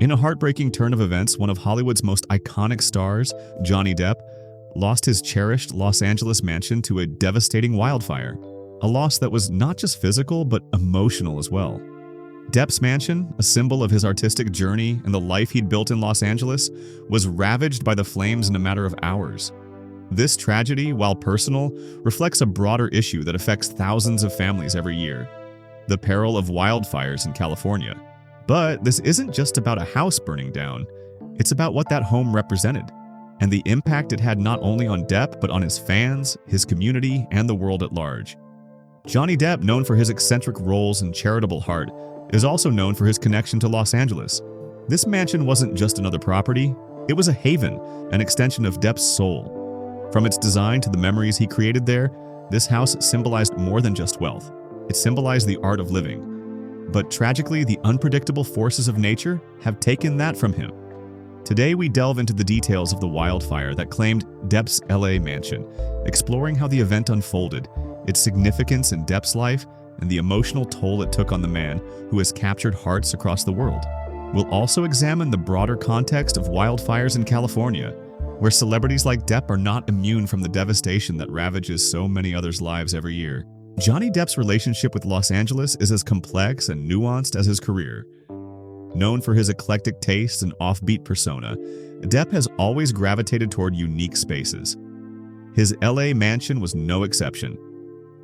In a heartbreaking turn of events, one of Hollywood's most iconic stars, Johnny Depp, lost his cherished Los Angeles mansion to a devastating wildfire, a loss that was not just physical but emotional as well. Depp's mansion, a symbol of his artistic journey and the life he'd built in Los Angeles, was ravaged by the flames in a matter of hours. This tragedy, while personal, reflects a broader issue that affects thousands of families every year: the peril of wildfires in California. But this isn't just about a house burning down, it's about what that home represented, and the impact it had not only on Depp but on his fans, his community, and the world at large. Johnny Depp, known for his eccentric roles and charitable heart, is also known for his connection to Los Angeles. This mansion wasn't just another property, it was a haven, an extension of Depp's soul. From its design to the memories he created there, this house symbolized more than just wealth. It symbolized the art of living. But tragically, the unpredictable forces of nature have taken that from him. Today, we delve into the details of the wildfire that claimed Depp's LA mansion, exploring how the event unfolded, its significance in Depp's life, and the emotional toll it took on the man who has captured hearts across the world. We'll also examine the broader context of wildfires in California, where celebrities like Depp are not immune from the devastation that ravages so many others' lives every year. Johnny Depp's relationship with Los Angeles is as complex and nuanced as his career. Known for his eclectic tastes and offbeat persona, Depp has always gravitated toward unique spaces. His LA mansion was no exception.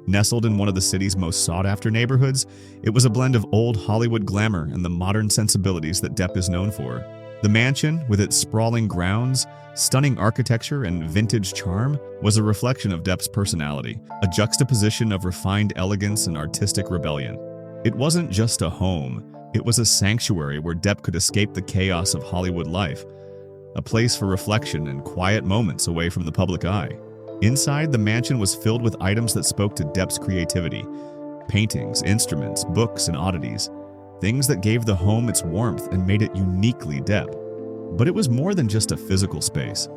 Nestled in one of the city's most sought-after neighborhoods, it was a blend of old Hollywood glamour and the modern sensibilities that Depp is known for. The mansion, with its sprawling grounds, stunning architecture, and vintage charm, was a reflection of Depp's personality, a juxtaposition of refined elegance and artistic rebellion. It wasn't just a home, it was a sanctuary where Depp could escape the chaos of Hollywood life, a place for reflection and quiet moments away from the public eye. Inside, the mansion was filled with items that spoke to Depp's creativity: paintings, instruments, books, and oddities, things that gave the home its warmth and made it uniquely Depp. But it was more than just a physical space.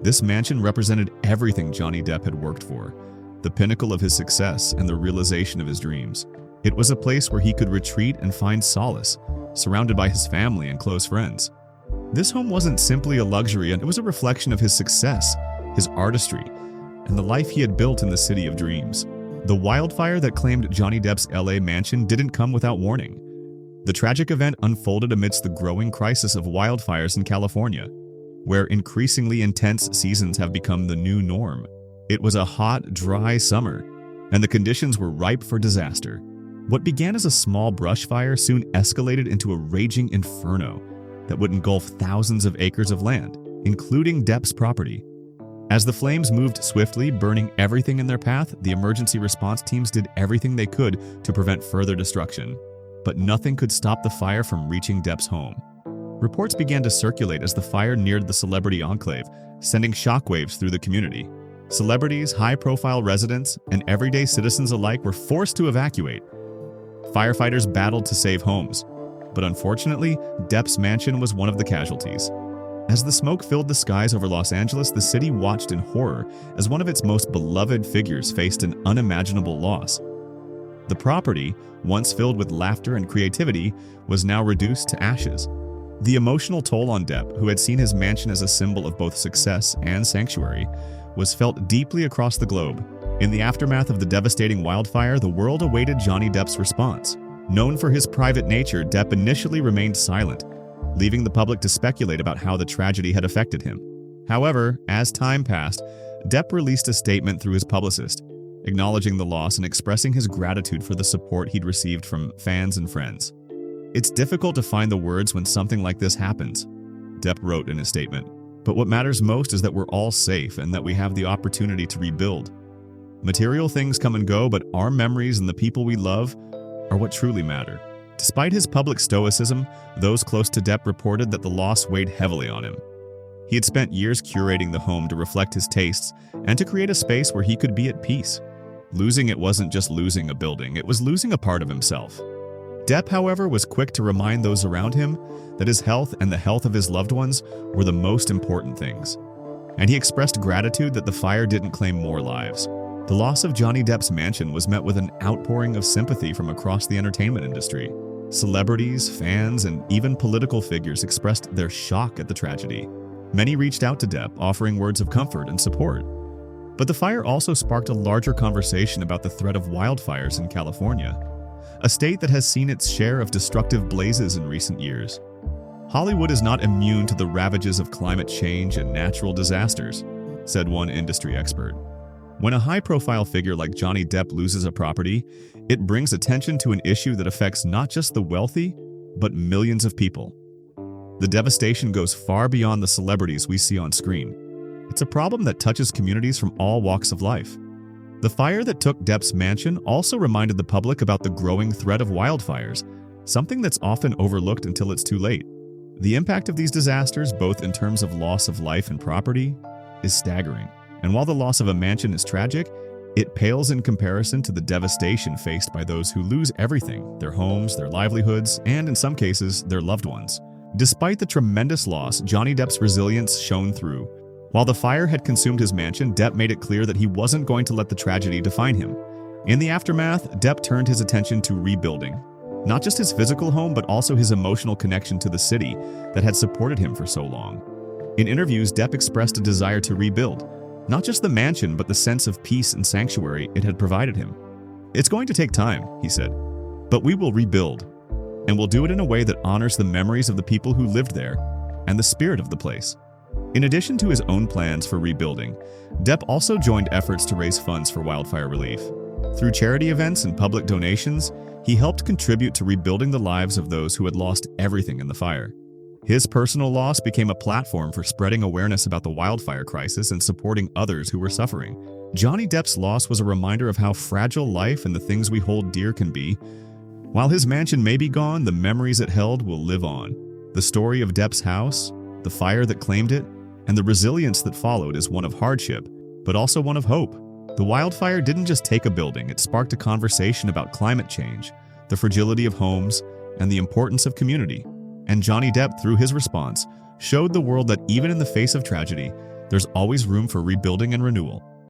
This mansion represented everything Johnny Depp had worked for, the pinnacle of his success and the realization of his dreams. It was a place where he could retreat and find solace, surrounded by his family and close friends. This home wasn't simply a luxury, and it was a reflection of his success, his artistry, and the life he had built in the city of dreams. The wildfire that claimed Johnny Depp's LA mansion didn't come without warning. The tragic event unfolded amidst the growing crisis of wildfires in California, where increasingly intense seasons have become the new norm. It was a hot, dry summer, and the conditions were ripe for disaster. What began as a small brush fire soon escalated into a raging inferno that would engulf thousands of acres of land, including Depp's property. As the flames moved swiftly, burning everything in their path, the emergency response teams did everything they could to prevent further destruction. But nothing could stop the fire from reaching Depp's home. Reports began to circulate as the fire neared the celebrity enclave, sending shockwaves through the community. Celebrities, high-profile residents, and everyday citizens alike were forced to evacuate. Firefighters battled to save homes, but unfortunately, Depp's mansion was one of the casualties. As the smoke filled the skies over Los Angeles, the city watched in horror as one of its most beloved figures faced an unimaginable loss. The property, once filled with laughter and creativity, was now reduced to ashes. The emotional toll on Depp, who had seen his mansion as a symbol of both success and sanctuary, was felt deeply across the globe. In the aftermath of the devastating wildfire, the world awaited Johnny Depp's response. Known for his private nature, Depp initially remained silent, leaving the public to speculate about how the tragedy had affected him. However, as time passed, Depp released a statement through his publicist, acknowledging the loss and expressing his gratitude for the support he'd received from fans and friends. "It's difficult to find the words when something like this happens," Depp wrote in his statement. "But what matters most is that we're all safe and that we have the opportunity to rebuild. Material things come and go, but our memories and the people we love are what truly matter." Despite his public stoicism, those close to Depp reported that the loss weighed heavily on him. He had spent years curating the home to reflect his tastes and to create a space where he could be at peace. Losing it wasn't just losing a building, it was losing a part of himself. Depp, however, was quick to remind those around him that his health and the health of his loved ones were the most important things. And he expressed gratitude that the fire didn't claim more lives. The loss of Johnny Depp's mansion was met with an outpouring of sympathy from across the entertainment industry. Celebrities, fans, and even political figures expressed their shock at the tragedy. Many reached out to Depp, offering words of comfort and support. But the fire also sparked a larger conversation about the threat of wildfires in California, a state that has seen its share of destructive blazes in recent years. Hollywood is not immune to the ravages of climate change and natural disasters, said one industry expert. When a high-profile figure like Johnny Depp loses a property, it brings attention to an issue that affects not just the wealthy, but millions of people. The devastation goes far beyond the celebrities we see on screen. It's a problem that touches communities from all walks of life. The fire that took Depp's mansion also reminded the public about the growing threat of wildfires, something that's often overlooked until it's too late. The impact of these disasters, both in terms of loss of life and property, is staggering. And while the loss of a mansion is tragic, it pales in comparison to the devastation faced by those who lose everything: their homes, their livelihoods, and in some cases, their loved ones. Despite the tremendous loss, Johnny Depp's resilience shone through. While the fire had consumed his mansion, Depp made it clear that he wasn't going to let the tragedy define him. In the aftermath, Depp turned his attention to rebuilding. Not just his physical home, but also his emotional connection to the city that had supported him for so long. In interviews, Depp expressed a desire to rebuild, not just the mansion, but the sense of peace and sanctuary it had provided him. "It's going to take time," he said, "but we will rebuild, and we'll do it in a way that honors the memories of the people who lived there and the spirit of the place." In addition to his own plans for rebuilding, Depp also joined efforts to raise funds for wildfire relief. Through charity events and public donations, he helped contribute to rebuilding the lives of those who had lost everything in the fire. His personal loss became a platform for spreading awareness about the wildfire crisis and supporting others who were suffering. Johnny Depp's loss was a reminder of how fragile life and the things we hold dear can be. While his mansion may be gone, the memories it held will live on. The story of Depp's house, the fire that claimed it, and the resilience that followed is one of hardship, but also one of hope. The wildfire didn't just take a building, it sparked a conversation about climate change, the fragility of homes, and the importance of community. And Johnny Depp, through his response, showed the world that even in the face of tragedy, there's always room for rebuilding and renewal.